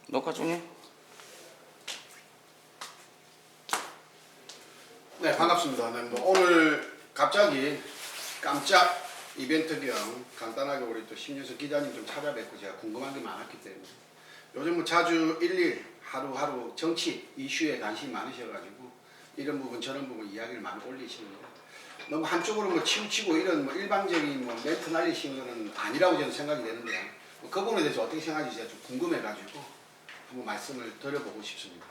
녹화 중에? 네, 반갑습니다. 네, 뭐 오늘 갑자기 깜짝 이벤트 겸 간단하게 우리 또 심유석 기자님 좀 찾아뵙고 제가 궁금한 게 많았기 때문에 요즘 뭐 자주 일일 하루하루 정치 이슈에 관심이 많으셔가지고 이런 부분 저런 부분 이야기를 많이 올리시는데 너무 한쪽으로 뭐 치우치고 이런 뭐 일방적인 뭐 멘트 날리시는 거는 아니라고 저는 생각이 되는데 그 부분에 대해서 어떻게 생각하는지 제가 좀 궁금해가지고 한번 말씀을 드려보고 싶습니다.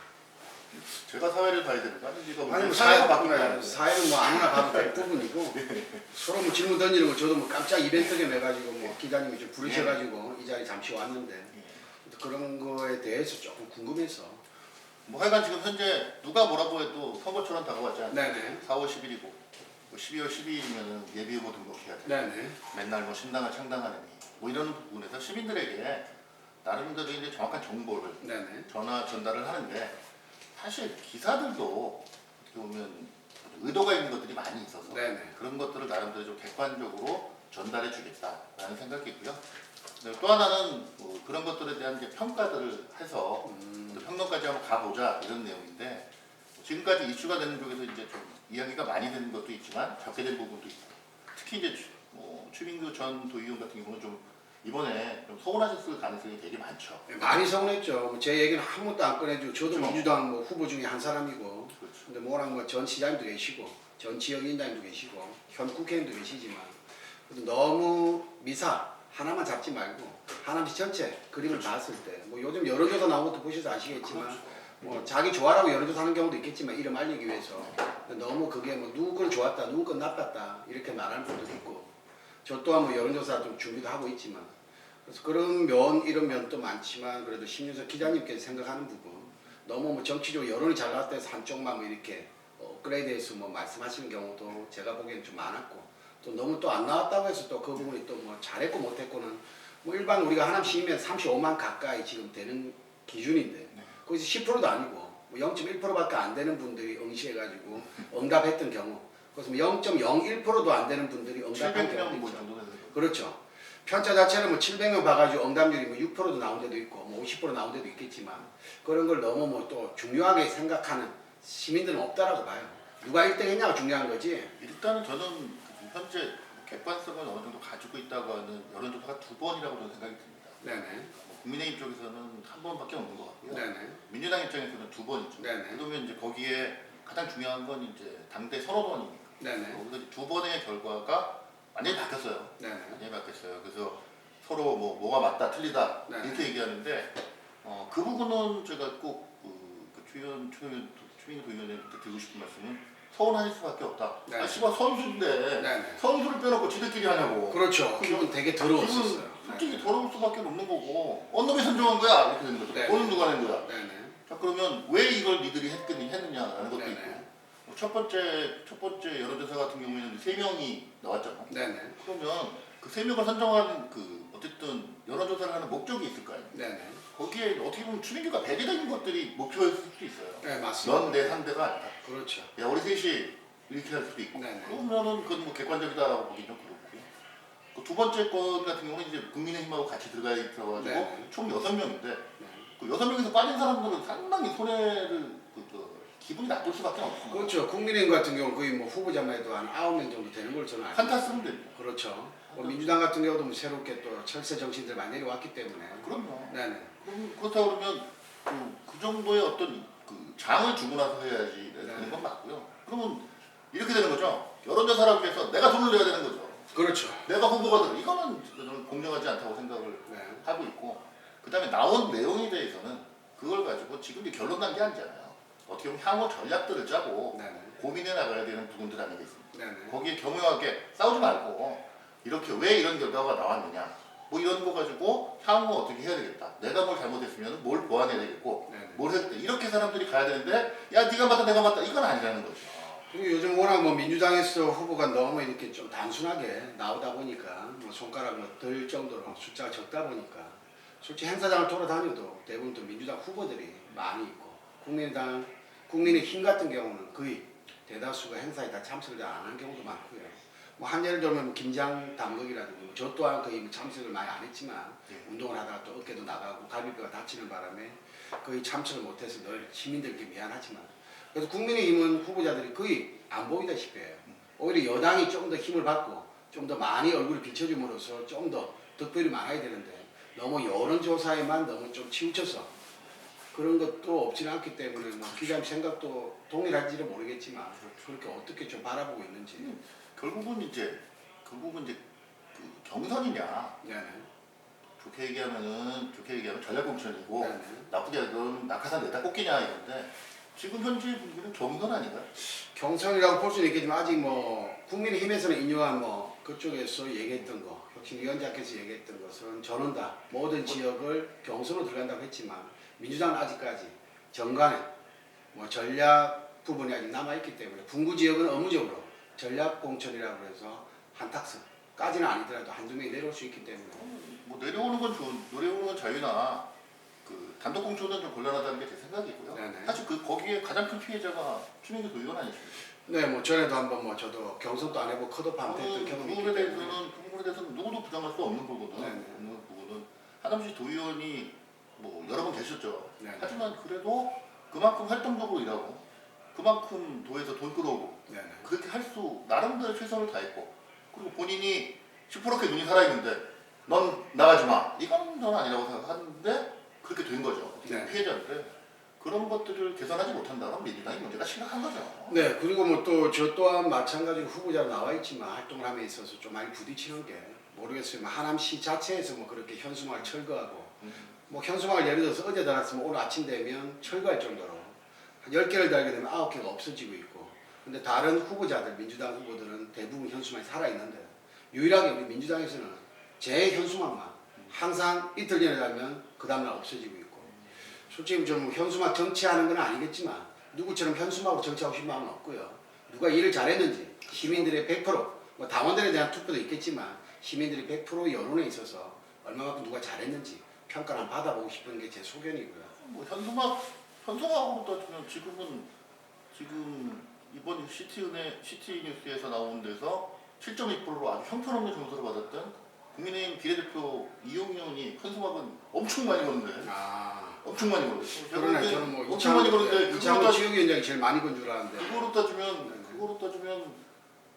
제가 사회를 봐야 되는 거 아니면 아니 뭐 사회가 바꾸는 사회는 사회는 뭐 아무나 봐도 될 부분이고 서로 뭐 질문 던지는 거 저도 뭐 깜짝 이벤트 겸 해가지고 뭐 기자님이 좀 부르셔가지고 이 자리 잠시 왔는데 그런 거에 대해서 조금 궁금해서. 뭐 하여간 지금 현재 누가 뭐라고 해도 선거처럼 다가왔잖아요. 네네. 4월 10일이고 12월 12일이면 예비후보 등록해야 돼. 네네. 맨날 뭐 신당을 창당하느니 뭐 이런 부분에서 시민들에게 나름대로 이제 정확한 정보를 네네. 전달을 하는데 사실 기사들도 어떻게 보면 의도가 있는 것들이 많이 있어서 네네. 그런 것들을 나름대로 좀 객관적으로 전달해 주겠다라는 생각이 있고요. 또 하나는 뭐 그런 것들에 대한 이제 평가들을 해서 또 평론까지 한번 가보자 이런 내용인데 지금까지 이슈가 되는 쪽에서 이제 좀 이야기가 많이 되는 것도 있지만 적게 된 부분도 있고 특히 이제 추민규 전 도의원 같은 경우는 좀 이번에 좀 서운하셨을 가능성이 되게 많죠. 많이 서운했죠. 뭐 제 얘기는 아무것도 안 꺼내주고 저도 그렇죠. 민주당 뭐 후보 중에 한 사람이고 그렇죠. 근데 뭐랑 뭐 전 시장님도 계시고 전 지역위원장님도 계시고 현 국회의원도 계시지만 그래도 너무 미사 하나만 잡지 말고 하나씩 전체 그림을 봤을 때 뭐 요즘 여론조사 나온 것도 보셔서 아시겠지만 그렇죠. 뭐 자기 좋아라고 여론조사 하는 경우도 있겠지만 이름 알리기 위해서 너무 그게 뭐 누구 건 좋았다 누구 건 나빴다 이렇게 말하는 분들도 있고 저 또한 뭐 여론조사 좀 준비도 하고 있지만 그래서 그런 면 이런 면도 많지만 그래도 심유석 기자님께서 생각하는 부분 너무 뭐 정치적으로 여론이 잘 나왔다 해서 한쪽만 뭐 이렇게 업그레이드해서 뭐 말씀하시는 경우도 제가 보기에는 좀 많았고 또 너무 또 안 나왔다고 해서 또 그 부분이 또 뭐 잘했고 못했고는 뭐 일반 우리가 하남 시면 35만 가까이 지금 되는 기준인데 거기서 10%도 아니고 뭐 0.1%밖에 안 되는 분들이 응시해가지고 응답했던 경우 그래서 뭐 0.01%도 안 되는 분들이 응답한 700명 경우도 뭐 있죠. 정도 되는 거. 그렇죠. 편차 자체는 뭐 700명 봐가지고 응답률이 뭐 6%도 나온 데도 있고 뭐 50% 나온 데도 있겠지만 그런 걸 너무 뭐 또 중요하게 생각하는 시민들은 없다라고 봐요. 누가 1등 했냐가 중요한 거지. 일단은 저는 현재 객관성을 어느 정도 가지고 있다고 하는 여론조사가 2번이라고 저는 생각이 듭니다. 네네. 국민의힘 쪽에서는 1번밖에 없는 것 같고요. 네네. 민주당 입장에서는 2번이죠. 네네. 그러면 이제 거기에 가장 중요한 건 이제 당대 선호도원이니까. 네네. 거기서 2번의 결과가 완전히 바뀌었어요. 네네. 완전히 바뀌었어요. 그래서 서로 뭐가 맞다, 틀리다 네. 이렇게 얘기하는데 그 부분은 제가 꼭 추민규 도의원님한테 드리고 싶은 말씀은 서운하실 수밖에 없다. 네. 아, 씨발 선수인데 네네. 선수를 빼놓고 지들끼리 하냐고. 그렇죠. 기분 되게 더러웠었어요. 기분 솔직히 더러울 수밖에 없는 거고 어느 놈이 선정한 거야 이렇게 되는 거죠. 네. 돈은 누가 낸 거야. 네네. 자 그러면 왜 이걸 니들이 했느냐라는 것도 네네. 있고 첫 번째 여론조사 같은 경우에는 3명이 나왔잖아. 네네. 그러면 그 3명을 선정한 그 어쨌든 여론조사를 하는 목적이 있을 거 아니에요. 네네. 거기에 어떻게 보면 추민규가 배제되는 것들이 목표일 수도 있어요. 네 맞습니다. 넌 내 상대가 아니다. 그렇죠. 야 우리 셋이 이렇게 할 수도 있고 네네. 그러면은 그건 뭐 객관적이다라고 보기 좀 그렇고요. 그 두 번째 건 같은 경우는 이제 국민의힘하고 같이 들어가가지고 네네. 총 6명인데 네. 그 6명에서 빠진 사람들은 상당히 손해를 기분이 나쁠 수밖에 없습니다. 그렇죠. 국민의힘 같은 경우 거의 뭐 후보자만 해도 한 9명 정도 되는 걸 저는 알고 한타 쓰면 됩니다. 그렇죠. 뭐 민주당 같은 경우도 뭐 새롭게 또 철새 정신들 많이 내려왔기 때문에. 그럼요. 네네. 그렇다고 그러면 그 정도의 어떤 그 장을 주고 나서 해야지 되는 네. 건 맞고요. 그러면 이렇게 되는 거죠. 여론조사를 위해서 내가 돈을 내야 되는 거죠. 그렇죠. 내가 후보가 되는 이거는 저는 공정하지 않다고 생각을 네. 하고 있고 그 다음에 나온 내용에 대해서는 그걸 가지고 지금 이제 결론 난 게 아니잖아요. 어떻게 보면 향후 전략들을 짜고 네네. 고민해 나가야 되는 부분들 아니겠습니까? 네네. 거기에 겸허하게 싸우지 말고 이렇게 왜 이런 결과가 나왔느냐 뭐 이런 거 가지고 향후 어떻게 해야 되겠다. 내가 뭘 잘못했으면 뭘 보완해야 되겠고 네네. 뭘 해야 되겠다. 이렇게 사람들이 가야 되는데 야 네가 맞다 내가 맞다 이건 아니라는 거죠. 그리고 요즘 워낙 뭐 민주당에서 후보가 너무 이렇게 좀 단순하게 나오다 보니까 뭐 손가락 들 정도로 숫자가 적다 보니까 솔직히 행사장을 돌아다녀도 대부분 또 민주당 후보들이 많이 있고 국민의힘 같은 경우는 거의 대다수가 행사에 다 참석을 안 한 경우도 많고요. 뭐 한 예를 들면 김장 담그기라든지 저 또한 거의 뭐 참석을 많이 안 했지만 운동을 하다가 또 어깨도 나가고 갈비뼈가 다치는 바람에 거의 참석을 못해서 늘 시민들께 미안하지만 그래서 국민의힘은 후보자들이 거의 안 보이다시피 해요. 오히려 여당이 좀 더 힘을 받고 좀 더 많이 얼굴을 비춰줌으로써 좀 더 득표율이 많아야 되는데 너무 여론조사에만 너무 좀 치우쳐서 그런 것도 없지는 않기 때문에 뭐 기자님 생각도 동일한지는 모르겠지만 그렇게 어떻게 좀 바라보고 있는지. 결국은 이제 그 경선이냐 네네. 좋게 얘기하면 전략공천이고 네네. 나쁘게 하면 낙하산 내다 꽂기냐 이건데 지금 현재 분위기는 경선 아닌가요? 경선이라고 볼 수는 있겠지만 아직 뭐 국민의힘에서는 인용한 뭐 그쪽에서 얘기했던 거 혁신위원장께서 얘기했던 것은 저는 다 모든 지역을 경선으로 들어간다고 했지만 민주당은 아직까지 정관에 뭐 전략 부분이 아직 남아있기 때문에 분구 지역은 의무적으로 전략 공천이라고 해서 한탁선까지는 아니더라도 한두 명이 내려올 수 있기 때문에 뭐 내려오는 건 자유나 그 단독 공천은 좀 곤란하다는 게 제 생각이고요. 네네. 사실 거기에 가장 큰 피해자가 추민규 도의원 아니십니까? 네, 뭐 전에도 한번 뭐 저도 경선도 안 해보고 컷오프 했던 경험이 있기 때문에 그 부분에 대해서는 누구도 부정할 수 없는 부분은 네네. 하남시 도의원이 뭐 여러 번 계셨죠. 네네. 하지만 그래도 그만큼 활동적으로 일하고 그만큼 도에서 돈 끌어오고 네네. 그렇게 할 수 나름대로 최선을 다했고 그리고 본인이 시퍼렇게 눈이 살아있는데 넌 나가지 마 이건 저는 아니라고 생각하는데 그렇게 된 거죠. 네. 피해자인데 그런 것들을 개선하지 못한다면 민주당이 문제가 심각한 거죠. 네, 그리고 뭐 또 저 또한 마찬가지로 후보자로 나와 있지만 활동을 함에 있어서 좀 많이 부딪히는 게 모르겠어요. 뭐 하남시 자체에서 뭐 그렇게 현수막을 철거하고 뭐 현수막을 예를 들어서 어제 달았으면 오늘 아침 되면 철거할 정도로 한 10개를 달게 되면 9개가 없어지고 있고 근데 다른 후보자들 민주당 후보들은 대부분 현수막이 살아있는데 유일하게 우리 민주당에서는 제 현수막만 항상 이틀 전에 달면 그 다음날 없어지고 있고 솔직히 좀 현수막 정치하는 건 아니겠지만 누구처럼 현수막으로 정치하고 싶은 마음은 없고요. 누가 일을 잘했는지 시민들의 100%뭐 당원들에 대한 투표도 있겠지만 시민들이 100% 여론에 있어서 얼마만큼 누가 잘했는지 평가를 한번 받아보고 싶은 게 제 소견이고요. 뭐 현수막으로 따지면 지금 이번 시티뉴스에서 나온 데서 7.2%로 아주 형편없는 점수를 받았던 국민의힘 비례대표 이용윤이 현수막은 엄청 많이 거는데 아, 엄청 많이 거는데 그러네. 저는 뭐 엄청 많이 거는데 이창호 지역위원장이 제일 많이 건 줄 알았는데. 그거로 따지면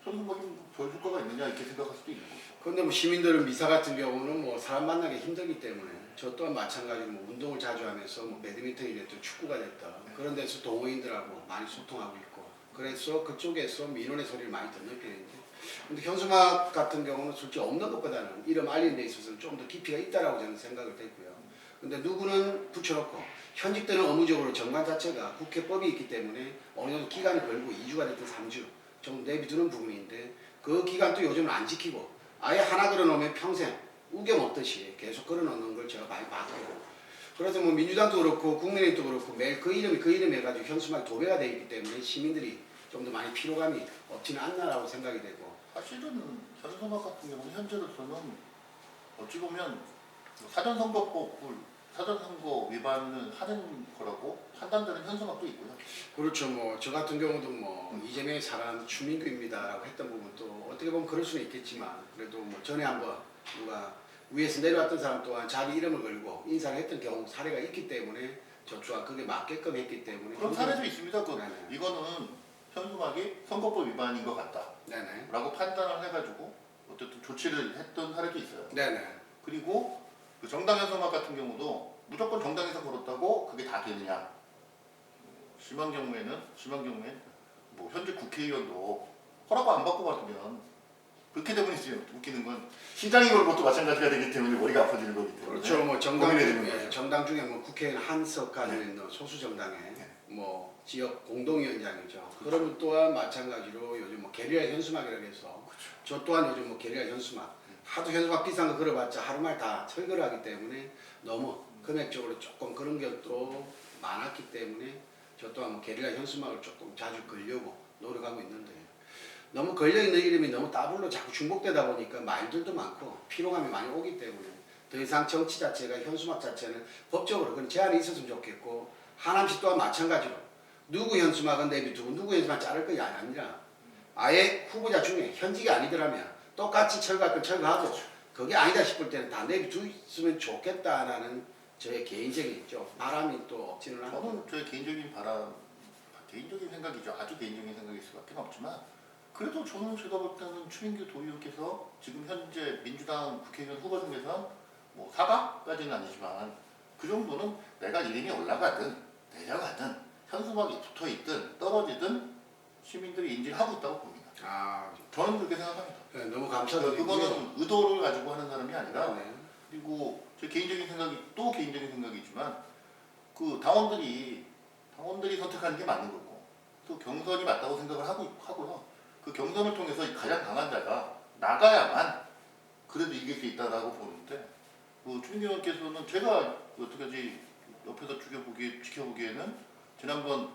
현수막이 별 효과가 있느냐 이렇게 생각할 수도 있는 거죠. 그런데 뭐 시민들은 미사 같은 경우는 뭐 사람 만나기 힘들기 때문에 저 또한 마찬가지로 뭐 운동을 자주 하면서 뭐 배드민턴이 됐든 축구가 됐든 그런 데서 동호인들하고 많이 소통하고 있고 그래서 그쪽에서 민원의 소리를 많이 듣는 편인데 근데 현수막 같은 경우는 솔직히 없는 것보다는 이름 알리는 데 있어서는 좀 더 깊이가 있다라고 저는 생각을 했고요. 근데 누구는 붙여놓고 현직들은 의무적으로 정관 자체가 국회법이 있기 때문에 어느 정도 기간이 걸고 2주가 됐든 3주 정도 내비두는 부분인데 그 기간도 요즘은 안 지키고 아예 하나 걸어놓으면 평생 우겨 먹듯이 계속 걸어놓는 걸 제가 많이 봤고요. 그래서 뭐 민주당도 그렇고 국민의힘도 그렇고 매일 그 이름 해가지고 현수막이 도배가 되어 있기 때문에 시민들이 좀 더 많이 피로감이 없지는 않나라고 생각이 되고 사실은 현수막 같은 경우는 현재로서는 어찌 보면 사전선거 위반을 하는 거라고 판단되는 현수막도 있고요. 그렇죠. 뭐 저 같은 경우도 뭐 이재명의 사람 추민규입니다라고 했던 부분도 어떻게 보면 그럴 수는 있겠지만 그래도 뭐 전에 한번 누가 위에서 내려왔던 사람 또한 자기 이름을 걸고 인사를 했던 경우 사례가 있기 때문에 저 또한 그게 맞게끔 했기 때문에 그런 사례도 있습니다. 네네. 이거는 현수막이 선거법 위반인 것 같다 네네. 라고 판단을 해가지고 어쨌든 조치를 했던 사례도 있어요. 네네. 그리고 그 정당 현수막 같은 경우도 무조건 정당에서 걸었다고 그게 다 되느냐. 심한 경우엔 뭐 현재 국회의원도 허락 안 받고 받으면 그렇게 되면 이제 웃기는 건 시장이 걸은 것도 마찬가지가 되기 때문에 머리가 아파지는 거기 때문에 그렇죠. 뭐 고민이 되는 거죠. 정당 중에 뭐 국회의원 한석까지 있는 소수 정당에 뭐 지역 공동위원장이죠. 그러면 또한 마찬가지로 요즘 뭐 게리라 현수막이라고 해서 저 또한 요즘 뭐 게리라 현수막 하도 현수막 비싼 거 걸어봤자 하루만에 다 철거를 하기 때문에 너무 금액적으로 조금 그런 것도 많았기 때문에 저 또한 뭐 게리라 현수막을 조금 자주 걸려고 노력하고 있는데 너무 걸려있는 이름이 너무 따블로 자꾸 중복되다 보니까 말들도 많고 피로감이 많이 오기 때문에 더 이상 정치 자체가 현수막 자체는 법적으로 그런 제한이 있었으면 좋겠고 하남시 또한 마찬가지로 누구 현수막은 내비두고 누구 현수막 자를 것이 아니라 아예 후보자 중에 현직이 아니더라면 똑같이 철거할 건 철거하고 그게 아니다 싶을 때는 다 내비두면 좋겠다라는 저의 개인적인 좀 바람이 또 없지는 않고. 저는 제 개인적인 생각이죠. 아주 개인적인 생각일 수밖에 없지만 그래도 저는 제가 볼 때는 추민규 도의원께서 지금 현재 민주당 국회의원 후보 중에서 뭐 사각까지는 아니지만 그 정도는 내가 이름이 올라가든 내려가든 현수막이 붙어있든 떨어지든 시민들이 인지하고 있다고 봅니다. 아, 저는 그렇게 생각합니다. 네, 너무 감사드리고요. 그거는 의도를 가지고 하는 사람이 아니라 네. 그리고 제 개인적인 생각이 또 개인적인 생각이지만 그 당원들이 선택하는 게 맞는 거고 또 경선이 맞다고 생각을 하고요. 그 경선을 통해서 가장 강한 자가 나가야만 그래도 이길 수 있다라고 보는데 그 추민규 의원께서는 제가 어떻게지 옆에서 지켜보기에는 지난번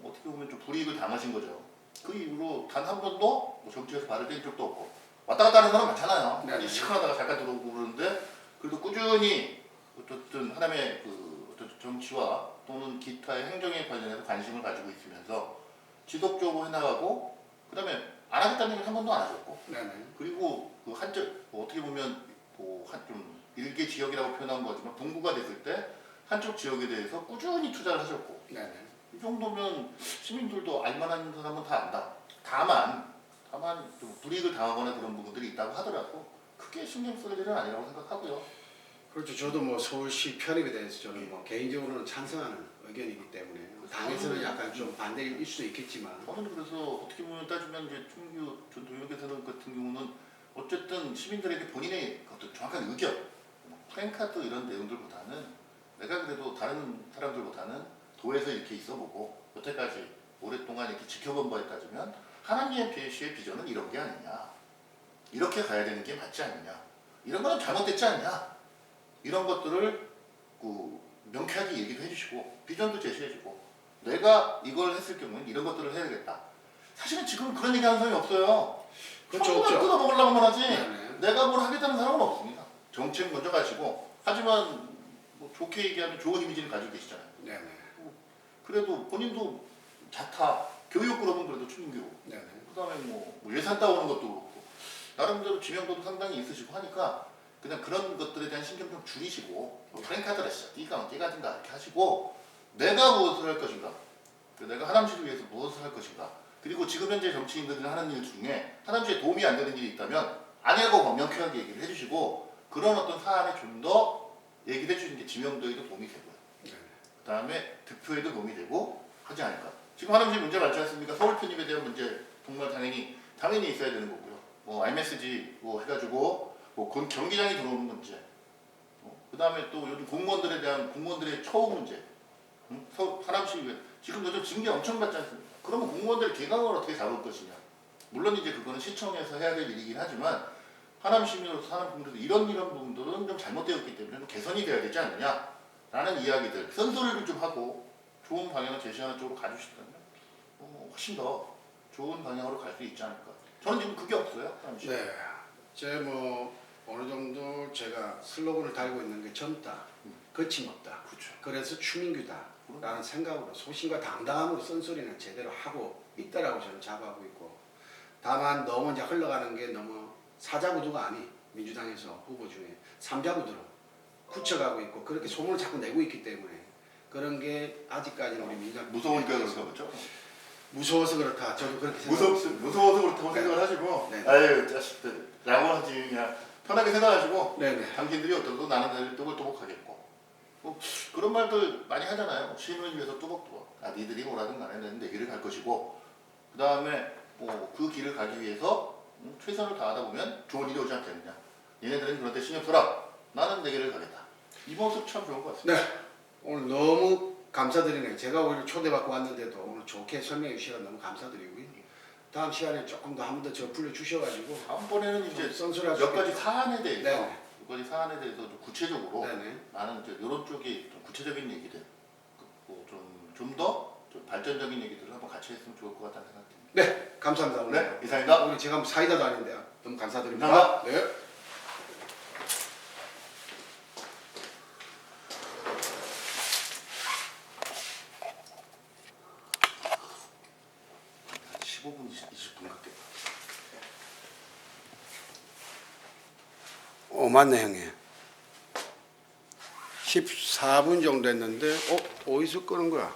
어떻게 보면 좀 불이익을 당하신 거죠. 그 이후로 단 한 번도 뭐 정치에서 발을 뗀 적도 없고 왔다 갔다 하는 사람 많잖아요. 네. 시큰하다가 잠깐 들어오고 그러는데 그래도 꾸준히 어쨌든 하나님의 그 어떤 정치와 또는 기타의 행정에 관련해서 관심을 가지고 있으면서 지속적으로 해나가고 그다음에 안 하겠다는 얘기를 한 번도 안 하셨고 네네. 그리고 그 한쪽 어떻게 보면 좀 일개 지역이라고 표현한 거지만 분구가 됐을 때 한쪽 지역에 대해서 꾸준히 투자를 하셨고 네네. 이 정도면 시민들도 알만한 사람은 다 안다. 다만 좀 불이익을 당하거나 그런 부분들이 있다고 하더라도 크게 신경 쓸 일은 아니라고 생각하고요. 그렇죠. 저도 뭐 서울시 편입에 대해서 저는 뭐 개인적으로는 찬성하는 의견이기 때문에 당에서는 약간 좀 반대일 수도 있겠지만. 저는 그래서 어떻게 보면 따지면 이제 추민규 전 도의원께서는 같은 경우는 어쨌든 시민들에게 본인의 어떤 정확한 의견, 플랜카드 이런 내용들보다는 내가 그래도 다른 사람들보다는 도에서 이렇게 있어보고 여태까지 오랫동안 이렇게 지켜본 바에 따지면 하나님의 계시의 비전은 이런 게 아니냐, 이렇게 가야 되는 게 맞지 않느냐, 이런 거는 잘못됐지 않냐, 이런 것들을 그 명쾌하게 얘기도 해주시고 비전도 제시해주고 내가 이걸 했을 경우는 이런 것들을 해야 되겠다. 사실은 지금 그런 얘기하는 사람이 없어요. 그렇죠, 없죠. 뜯어먹으려고만 하지 네네. 내가 뭘 하겠다는 사람은 없습니다. 정책 먼저 가시고 하지만 뭐 좋게 얘기하면 좋은 이미지를 가지고 계시잖아요. 네네. 그래도 본인도 자타, 교육 그러면 그래도 추민규 네네. 그다음에 뭐 예산 따오는 것도 그렇고 나름대로 지명도도 상당히 있으시고 하니까 그냥 그런 것들에 대한 신경 좀 줄이시고 뭐 프랭카드라 진짜 띠가 띠가든가 이렇게 하시고 내가 무엇을 할 것인가, 내가 하남시를 위해서 무엇을 할 것인가, 그리고 지금 현재 정치인들이 하는 일 중에 하남시에 도움이 안 되는 일이 있다면 아니라고 명쾌하게 얘기를 해주시고 그런 어떤 사안에 좀 더 얘기를 해주시는 게 지명도에도 도움이 되고요. 그 다음에 득표에도 도움이 되고 하지 않을까. 지금 하남시 문제 많지 않습니까? 서울 편입에 대한 문제 정말 당연히 있어야 되는 거고요. 뭐 iMessage 뭐 해가지고 뭐 경기장이 들어오는 문제, 그 다음에 또 요즘 공무원들의 처우 문제, 하남시 지금 요즘 징계 엄청 받지 않습니까? 그러면 공무원들 개강을 어떻게 잡을 것이냐. 물론 이제 그거는 시청에서 해야 될 일이긴 하지만 하남 시민으로서 하남 국민으로서 이런 부분들은 좀 잘못되었기 때문에 개선이 돼야 되지 않느냐라는 이야기들, 쓴소리를 좀 하고 좋은 방향을 제시하는 쪽으로 가주시다면 훨씬 더 좋은 방향으로 갈 수 있지 않을까. 저는 지금 그게 없어요. 하남시. 네. 제 뭐 어느 정도 제가 슬로건을 달고 있는 게 젊다, 거침없다. 그렇죠. 그래서 추민규다라는 생각으로 소신과 당당함으로 쓴소리는 제대로 하고 있다라고 저는 자부하고 있고, 다만 너무 이제 흘러가는 게 너무 사자구도가 아닌 민주당에서 후보 중에 삼자구도로 굳혀가고 있고 그렇게 소문을 자꾸 내고 있기 때문에 그런 게 아직까지는 우리 민주당 무서우니까 그런가 보죠. 무서워서 그렇다. 저도 그렇게 생각합니다. 무서워서 그렇다고 생각을 하시고 네. 아유 자식들 라고 하지 그냥 편하게 생각하시고 네네. 당신들이 어떠도 나는 내일 또박또박하겠고 뭐 그런 말들 많이 하잖아요. 시민을 위해서 뚜벅뚜벅 니들이 뭐라든 간에 내 길을 갈 것이고 그 다음에 그 길을 가기 위해서 최선을 다하다 보면 좋은 일이 오지 않겠느냐. 얘네들은 그런데 신경 써라. 나는 내 길을 가겠다. 이 모습 참 좋은 것 같습니다. 네. 오늘 너무 감사드리네요. 제가 오히려 초대받고 왔는데도 오늘 좋게 설명해 주셔서 너무 감사드리고요. 다음 시간에 조금 더 한 번 더 저 불러주셔가지고 다음번에는 이제 썬소리할 수 몇 가지 있게. 사안에 대해서 네네. 몇 가지 사안에 대해서 좀 구체적으로 네네. 나는 이제 이런 쪽이 좀 구체적인 얘기들 좀 더 발전적인 얘기들을 한번 같이 했으면 좋을 것 같다는 생각이 듭니다. 네, 감사합니다. 오늘. 네, 이상입니다. 오늘 제가 사이다도 아닌데요. 너무 감사드립니다. 감사합니다. 네. 15분, 20분 가까이 맞네 형님. 14분 정도 했는데 어디서 끄는 거야?